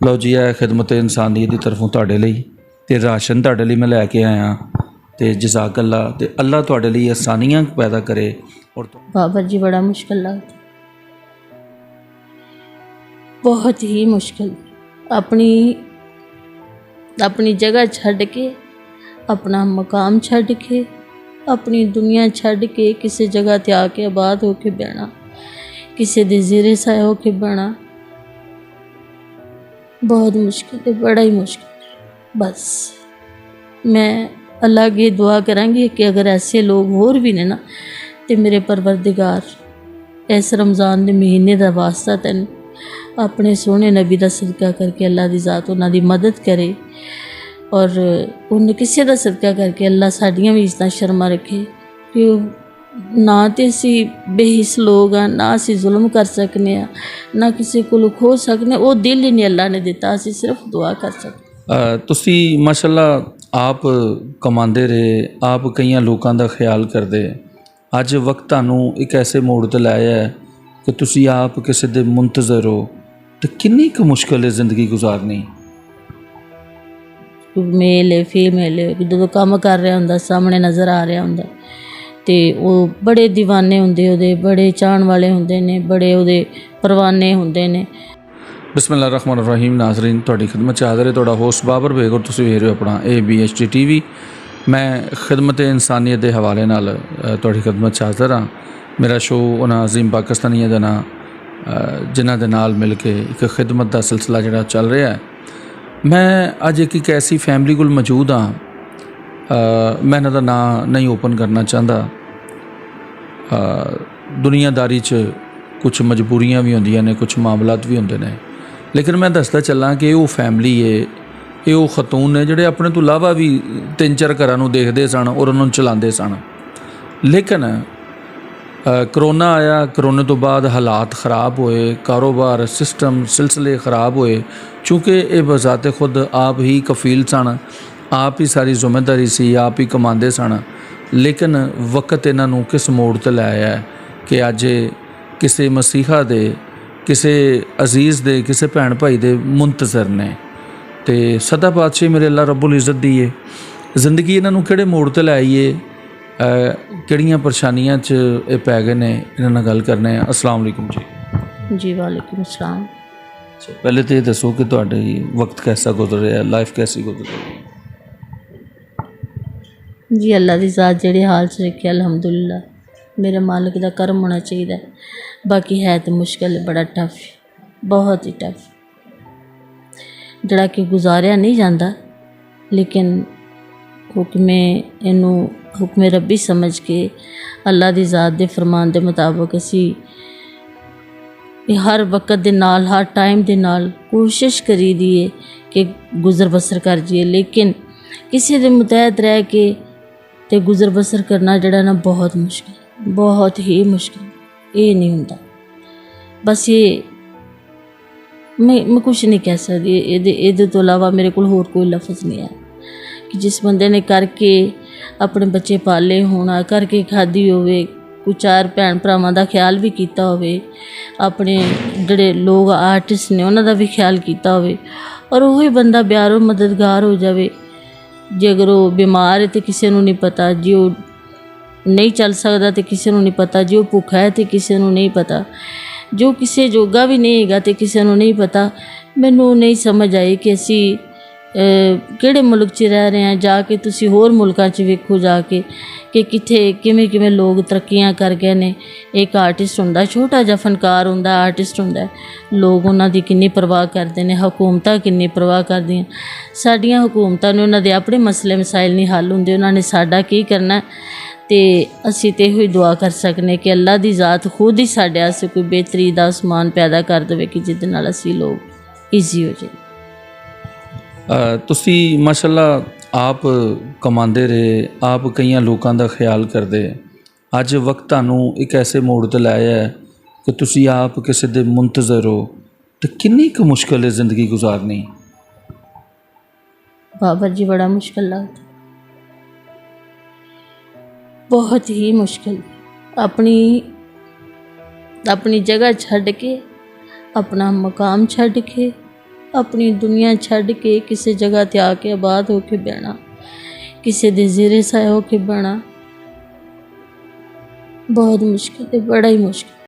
ਲਓ ਜੀ, ਇਹ ਖਿਦਮਤ ਇਨਸਾਨੀਅਤ ਦੀ ਤਰਫੋਂ ਤੁਹਾਡੇ ਲਈ ਤੇ ਰਾਸ਼ਨ ਤੁਹਾਡੇ ਲਈ ਮੈਂ ਲੈ ਕੇ ਆਇਆ ਤੇ ਜਜ਼ਾਕ ਅੱਲਾ ਤੇ ਅੱਲਾ ਤੁਹਾਡੇ ਲਈ ਆਸਾਨੀਆਂ ਪੈਦਾ करे। और बाबा जी बड़ा मुश्किल लगता, बहुत ही मुश्किल। अपनी अपनी जगह छड़ के, अपना मकाम छड़ के, अपनी दुनिया छड़ के किसी जगह ते आके आबाद होके बहना, किसी दे ज़ेरे साए होके बहना बहुत मुश्किल है, बड़ा ही मुश्किल है। बस मैं अल्लाह की दुआ करांगी कि अगर ऐसे लोग होर भी ने ना, तो मेरे परवरदिगार इस रमज़ान के महीने का वास्ता तैन अपने सोहने नबी का सदका करके अल्लाह की ज़ात उन्हां दी मदद करे और उन किसी का सदका करके अल्लाह साड़ियाँ भी इज़्ज़तां शर्मा रखे कि ना तो असी बेहिस लोग हाँ, ना असी जुल्म कर सकने, ना किसी को खो सकने। वो दिल ही नहीं अल्लाह ने दिता, असी सिर्फ दुआ कर सकते। तुसी माशाअल्लाह आप कमाते रहे, आप कई लोगों का ख्याल करते, अज वक्त तुहानूं एक ऐसे मोड़ ते लाया है कि तुसी आप किसी दे मुंतज़र हो, तो कितनी क मुश्किल है ज़िंदगी गुजारनी। मेल है फीमेल है, जो काम कर रहा होंदा सामने नज़र आ रहा होंदा ते वो बड़े दीवाने होंदे ओहदे, बड़े चाहण वाले होंदे ने, बड़े ओहदे परवाने होंदे ने। बिस्मिल्लाहिर्रहमानिर्रहीम। नाज़रीन, तुहाडी खिदमत च हाज़र है तुहाडा होस्ट बाबर बेग और तुसीं वेख रहे हो अपना ABHD TV। मैं खिदमत इंसानियत के हवाले नाल तुहाडी खिदमत च हाज़र हाँ। मेरा शो उन्हां अजीम पाकिस्तानियों का नाम जिन्हां दे नाल मिल के एक खिदमत का सिलसिला जिहड़ा चल रहा है। मैं अज एक ऐसी फैमिली कोल मौजूद हाँ, मैं इन्हां दा नाम नहीं ओपन करना चाहता। दुनियादारी च कुछ मजबूरियां भी होंदियां ने, कुछ मामलात भी होंदे ने, लेकिन मैं दसदा चलां कि वो फैमिली है, ये वो खतून ने जिहड़े अपने तो इलावा भी 3-4 घरां नूं देखदे सन और उन्होंने चलाते सन। लेकिन करोना आया, करोने तो बाद हालात ख़राब होए, कारोबार सिस्टम सिलसिले ख़राब होए, चूँकि ये बज़ाते खुद आप ही कफील सन, आप ही सारी जिम्मेदारी सी, आप ही कमाते सन। लेकिन वक्त इन्हां नूं किस मोड़ ते लै आया है कि अज किसी मसीहा दे, किसी अजीज़ दे, किसी भैन भाई दे मुंतज़र ने। तो सदा पातशाही मेरे अल्लाह रब्बुल इज़्ज़त दी है जिंदगी इन्हां नूं किहड़े मोड़ ते लै आई है, किहड़ियां परेशानियां च ये पै गए ने, इन्हां नाल गल करने। अस्सलाम वालेकुम जी। जी वालेकुम अस्सलाम। पहले तो ये दसो कि तुहाडा वक्त कैसा गुजर रहा है, लाइफ कैसी गुजर रही है? जी अल्लाह की ज़ात जिहड़े हाल च रखे अलहमदुलिल्लाह, मेरे मालिक का करम होना चाहिए। बाकी है तो मुश्किल है, बड़ा टफ, बहुत ही टफ, जड़ा कि गुजारिया नहीं जाता। लेकिन हुक्म रब्बी समझ के अल्लाह की ज़ात के फरमान के मुताबिक असी हर वक्त के नाल, हर टाइम के नाल कोशिश करी दी है कि गुजर बसर कर जाइए। लेकिन किसी के मुतहत रह के ते गुजर बसर करना जड़ा ना बहुत मुश्किल, बहुत ही मुश्किल। ये नहीं होता। बस ये मैं कुछ नहीं कह सकती, ये तो अलावा मेरे को होर कोई लफ्ज़ नहीं है कि जिस बंदे ने करके अपने बच्चे पाले होना, करके खाधी होवे, कुछ 4 भैन भरावां दा ख्याल भी किया होवे, अपने जिहड़े लोग आर्टिस्ट ने उन्हां दा भी ख्याल किया होवे, और वही बंदा प्यारो मददगार हो जाए। जे अगर वो बीमार है तो किसी को नहीं पता, जे वो नहीं चल सकता तो किसी को नहीं पता, जो भुखा है तो किसी को नहीं पता, जो किसी जोगा भी नहीं हैगा तो किसी को नहीं पता। मैनू नहीं समझ आई कि असी किहड़े मुल्क च रह रहे हैं। जाके तुसी होर मुल्कां च वेखो जाके कि कित्थे किवें किवें लोग तरक्कियां कर गए ने। एक आर्टिस्ट हुंदा, छोटा जिहा फनकार हुंदा, आर्टिस्ट हुंदा, लोग उन्हां दी किन्नी परवाह करदे ने, हुकूमतां किन्नी परवाह करदियां। साडियां हुकूमतां ने उन्हां दे अपने मसले मसाइल नहीं हल हुंदे, उन्हां ने साडा की करना। तो असी तो यही दुआ कर सकने कि अल्लाह की ज़ात खुद ही साढ़े आस्ते कोई बेहतरी दा समान पैदा कर दे कि जिहदे नाल असी लोग ईजी हो जाए। तुसी माशाअल्लाह आप कमाते रहे, आप कई लोगों का ख्याल करते, अज वक्त तुहानूं एक ऐसे मोड़ ते लाया है कि तुसी आप किसी दे मुंतज़र हो, तो कितनी क मुश्किल है ज़िंदगी गुजारनी। बाबर जी बड़ा मुश्किल लगता, बहुत ही मुश्किल। अपनी जगह छड़ के, अपना मकाम छड़ के, ਆਪਣੀ ਦੁਨੀਆ ਛੱਡ ਕੇ ਕਿਸੇ ਜਗ੍ਹਾ 'ਤੇ ਆ ਕੇ ਆਬਾਦ ਹੋ ਕੇ ਬਹਿਣਾ, ਕਿਸੇ ਦੇ ਜ਼ੇਰੇ ਸਾਇਆ ਹੋ ਕੇ ਬਹਿਣਾ ਬਹੁਤ ਮੁਸ਼ਕਿਲ ਹੈ, ਬੜਾ ਹੀ ਮੁਸ਼ਕਿਲ।